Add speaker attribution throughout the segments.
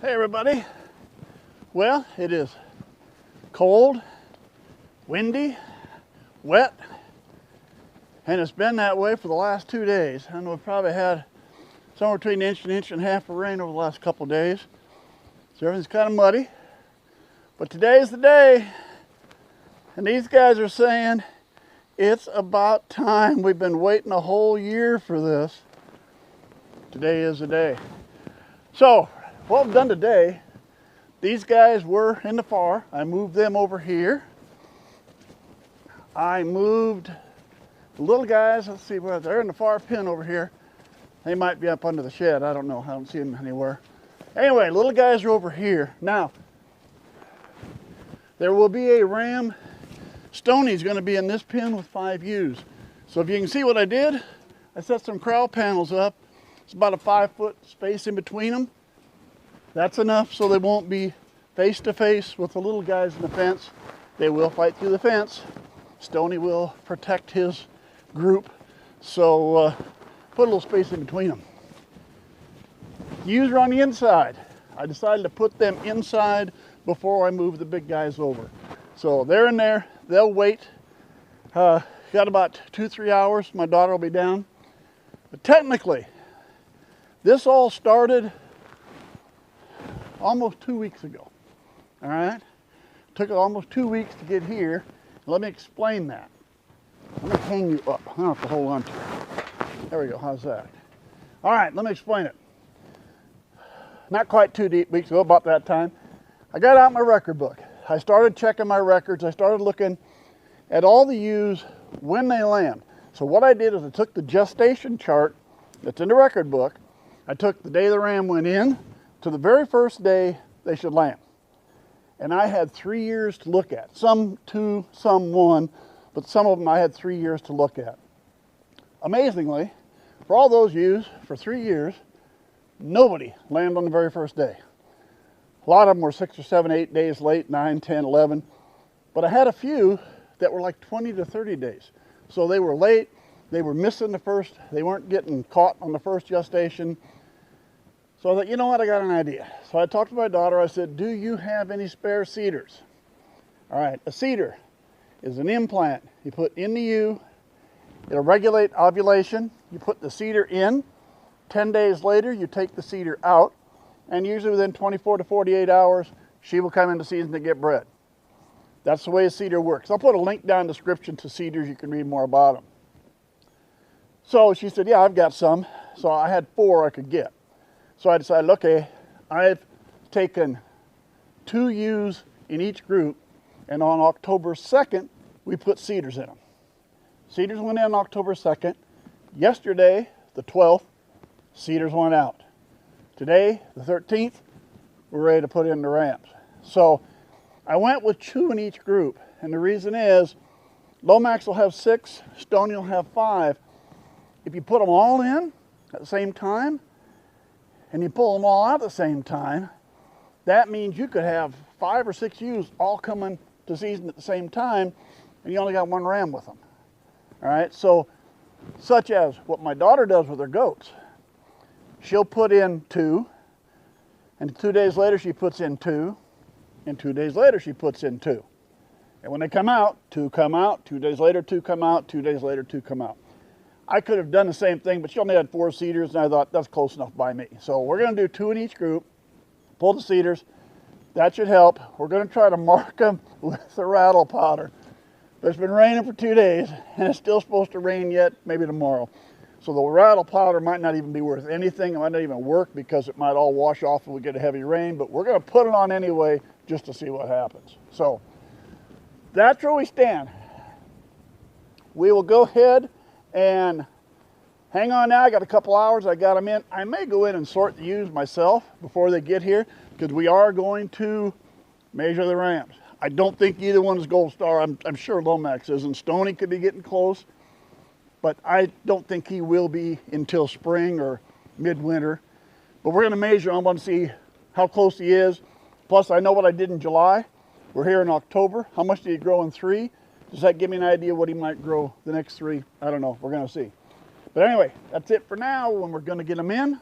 Speaker 1: Hey everybody. Well, it is cold, windy, wet, and it's been that way for the last 2 days. I know we've probably had somewhere between an inch and a half of rain over the last couple of days. So everything's kind of muddy. But today's the day, and these guys are saying it's about time. We've been waiting a whole year for this. Today is the day. So what I've done today, these guys were in the far. I moved them over here. I moved the little guys, let's see where they're in the far pen over here. They might be up under the shed. I don't know. I don't see them anywhere. Anyway, little guys are over here. Now, there will be a ram. Stoney's going to be in this pen with 5 ewes. So if you can see what I did, I set some corral panels up. It's about a 5-foot space in between them. That's enough so they won't be face to face with the little guys in the fence. They will fight through the fence. Stoney will protect his group. So put a little space in between them. Ewes are on the inside. I decided to put them inside before I move the big guys over. So they're in there. They'll wait. Got about 2-3 hours. My daughter will be down. But technically, this all started almost 2 weeks ago. All right? Took it almost 2 weeks to get here. Let me explain that. Let me hang you up. I don't have to hold on to it. There we go. How's that? All right, let me explain it. Not quite 2 weeks ago, about that time, I got out my record book. I started checking my records. I started looking at all the ewes when they lamb. So what I did is I took the gestation chart that's in the record book. I took the day the ram went in to the very first day they should lamb. And I had 3 years to look at. Some 2, some 1, but some of them I had 3 years to look at. Amazingly, for all those ewes, for 3 years, nobody lambed on the very first day. A lot of them were 6 or 7, 8 days late, 9, 10, 11. But I had a few that were like 20 to 30 days. So they were late, they were missing the first, they weren't getting caught on the first gestation. So I thought, you know what, I got an idea. So I talked to my daughter, I said, do you have any spare seeders? All right, a seeder is an implant you put in the ewe. It'll regulate ovulation. You put the seeder in. 10 days later, you take the seeder out. And usually within 24 to 48 hours, she will come into season to get bred. That's the way a seeder works. I'll put a link down in the description to seeders. You can read more about them. So she said, yeah, I've got some. So I had 4 I could get. So I decided, okay, I've taken 2 ewes in each group, and on October 2nd, we put seeders in them. Seeders went in October 2nd. Yesterday, the 12th, seeders went out. Today, the 13th, we're ready to put in the rams. So I went with 2 in each group, and the reason is Lomax will have 6, Stoney will have 5. If you put them all in at the same time, and you pull them all out at the same time, that means you could have 5 or 6 ewes all coming to season at the same time, and you only got 1 ram with them. All right, so such as what my daughter does with her goats. She'll put in 2, and 2 days later she puts in 2, and 2 days later she puts in 2. And when they come out, 2 come out, 2 days later 2 come out, 2 days later 2 come out. I could have done the same thing, but she only had 4 seeders, and I thought that's close enough by me. So we're going to do 2 in each group, pull the seeders. That should help. We're going to try to mark them with the rattle powder. But it's been raining for 2 days, and it's still supposed to rain yet, maybe tomorrow. So the rattle powder might not even be worth anything. It might not even work because it might all wash off if we get a heavy rain, but we're going to put it on anyway just to see what happens. So that's where we stand. We will go ahead and hang on now. I got a couple hours. I got them in. I may go in and sort the ewes myself before they get here because we are going to measure the rams. I don't think either one is Gold Star. I'm sure Lomax isn't. Stoney could be getting close, but I don't think he will be until spring or midwinter. But we're going to measure. I want to see how close he is. Plus, I know what I did in July. We're here in October. How much did he grow in 3? Does that give me an idea what he might grow the next 3? I don't know. We're going to see. But anyway, that's it for now. When we're going to get them in,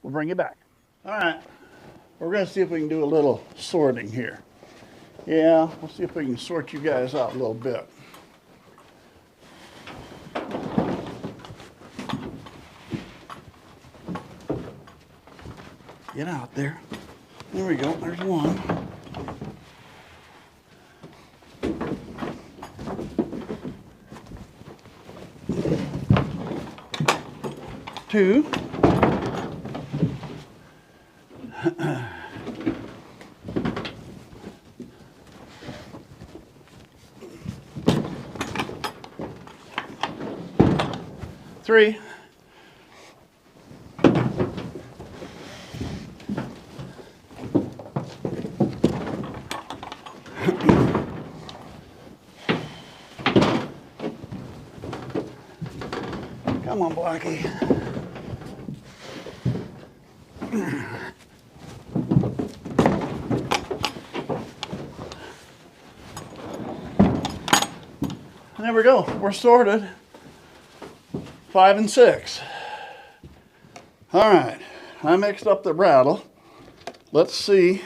Speaker 1: we'll bring you back. All right. We're going to see if we can do a little sorting here. Yeah, we'll see if we can sort you guys out a little bit. Get out there. There we go. There's one. Two. Three. Come on, Blackie. And there we go. We're sorted. 5 and 6. All right. I mixed up the rattle. Let's see.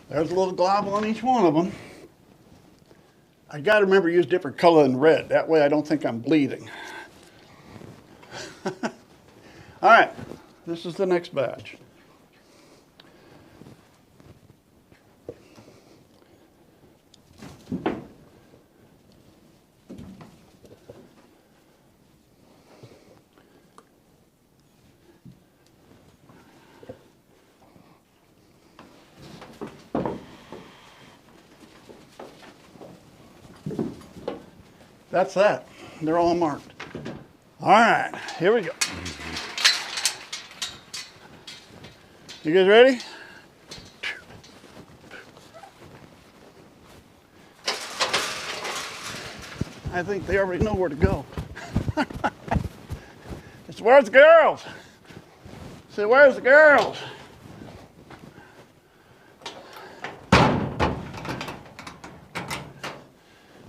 Speaker 1: There's a little glob on each one of them. I got to remember to use different color than red. That way I don't think I'm bleeding. All right, this is the next batch. That's that. They're all marked. All right, here we go. You guys ready? I think they already know where to go. It's where's the girls? Say, where's the girls?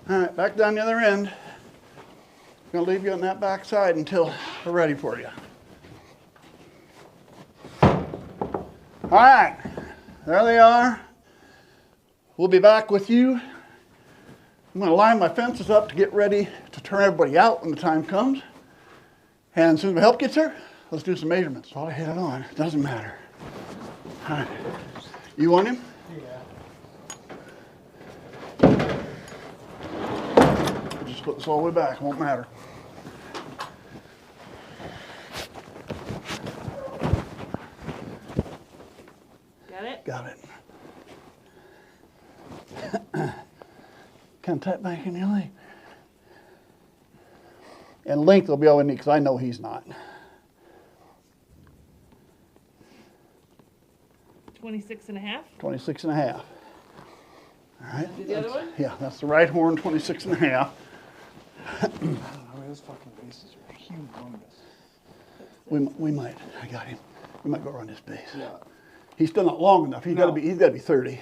Speaker 1: All right, back down the other end. I'm gonna leave you on that back side until we're ready for you. All right, there they are. We'll be back with you. I'm gonna line my fences up to get ready to turn everybody out when the time comes. And as soon as my help gets here, let's do some measurements. All I had it on, it doesn't matter. All right, you want him? Just put this all the way back, it won't matter.
Speaker 2: Got it?
Speaker 1: Got it. Kind of tight back in your leg. And length will be all we need because I know he's not.
Speaker 2: 26 and a half?
Speaker 1: 26 and a half. All right.
Speaker 2: Do the other one?
Speaker 1: Yeah, that's the right horn, 26 and a half.
Speaker 3: I don't know, those fucking bases are humongous.
Speaker 1: We might. I got him. We might go around his base.
Speaker 3: Yeah.
Speaker 1: He's still not long enough. He's got to be 30.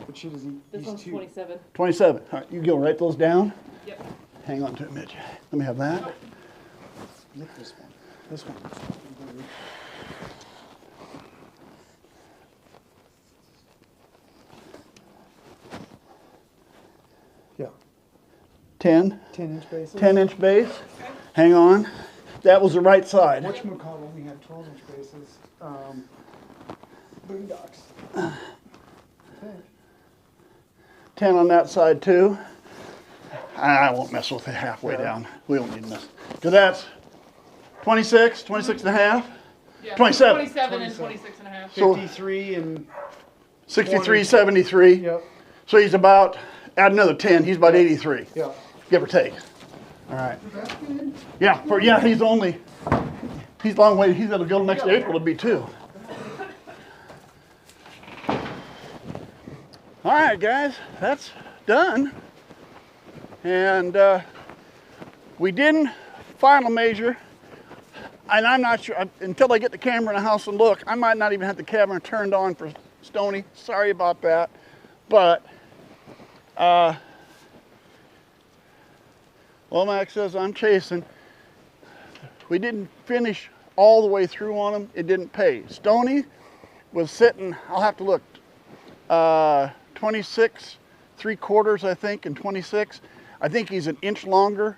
Speaker 3: What shit is he?
Speaker 2: This
Speaker 3: He's
Speaker 2: one's 27.
Speaker 1: 27. All right, you go write those down.
Speaker 2: Yep.
Speaker 1: Hang on to it, Mitch. Let me have that.
Speaker 3: Look this one.
Speaker 1: This one.
Speaker 3: Yeah.
Speaker 1: 10.
Speaker 3: 10-inch bases.
Speaker 1: 10-inch base. Hang on. That was the right side.
Speaker 3: Whatchamacallit only had 12-inch bases. Boondocks. I think.
Speaker 1: 10 on that side too. I won't mess with it halfway down. We don't need to mess. Because that's 26, 26 and a half.
Speaker 2: Yeah.
Speaker 1: 27.
Speaker 2: 27 and 26 and a half.
Speaker 1: So-
Speaker 3: 53 and
Speaker 1: 63, 73.
Speaker 3: yep.
Speaker 1: So he's about, add another 10, he's about 83,
Speaker 3: Yeah.
Speaker 1: give or take. All right.
Speaker 3: That's good.
Speaker 1: Yeah, he's only, He's a long way. He's gonna go next April to be 2. All right, guys, that's done. And we didn't final measure. And I'm not sure, until I get the camera in the house and look, I might not even have the camera turned on for Stony. Sorry about that. But Lomax says I'm chasing. We didn't finish all the way through on him. It didn't pay. Stony was sitting, I'll have to look, 26 3/4, I think, and 26. I think he's an inch longer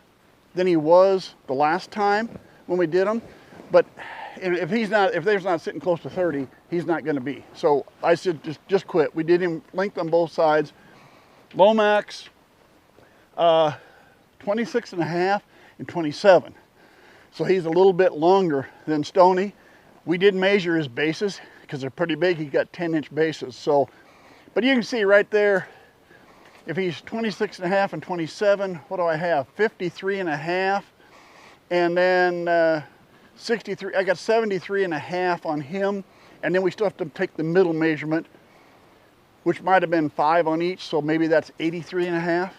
Speaker 1: than he was the last time when we did him. But if there's not sitting close to 30, he's not going to be. So I said, just quit. We did him length on both sides. Lomax, 26 and a half and 27. So he's a little bit longer than Stony. We did measure his bases because they're pretty big. He's got 10-inch bases. So, but you can see right there, if he's 26 and a half and 27, what do I have? 53 and a half. And then 63, I got 73 and a half on him. And then we still have to take the middle measurement, which might have been 5 on each. So maybe that's 83 and a half.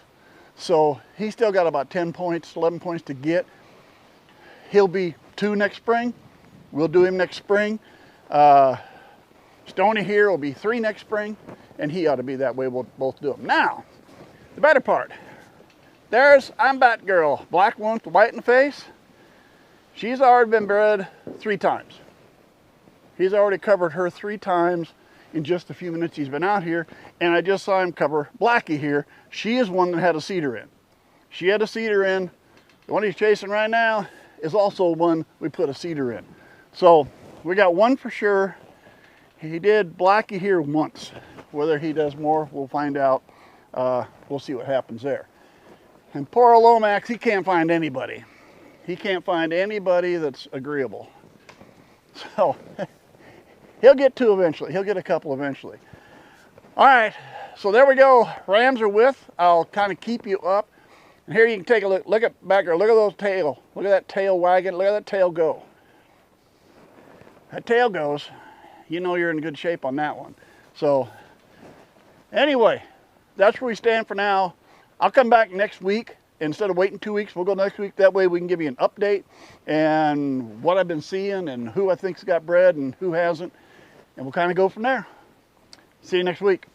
Speaker 1: So he's still got about 10 points, 11 points to get. He'll be 2 next spring. We'll do him next spring. Stony here will be 3 next spring, and he ought to be that way. We'll both do them. Now, the better part. There's, I'm Batgirl, black one with white in the face. She's already been bred 3 times. He's already covered her 3 times in just a few minutes he's been out here, and I just saw him cover Blackie here. She is one that had a cedar in. She had a cedar in. The one he's chasing right now is also one we put a cedar in. So we got one for sure. He did Blackie here once. Whether he does more, we'll find out. We'll see what happens there. And poor old Lomax, he can't find anybody. He can't find anybody that's agreeable. So he'll get 2 eventually. He'll get a couple eventually. All right, so there we go. Rams are with. I'll kind of keep you up. And here you can take a look. Look at back there. Look at those tail. Look at that tail wagging. Look at that tail go. That tail goes. You know you're in good shape on that one. So anyway, that's where we stand for now. I'll come back next week. Instead of waiting 2 weeks, we'll go next week. That way we can give you an update and what I've been seeing and who I think's got bred and who hasn't. And we'll kind of go from there. See you next week.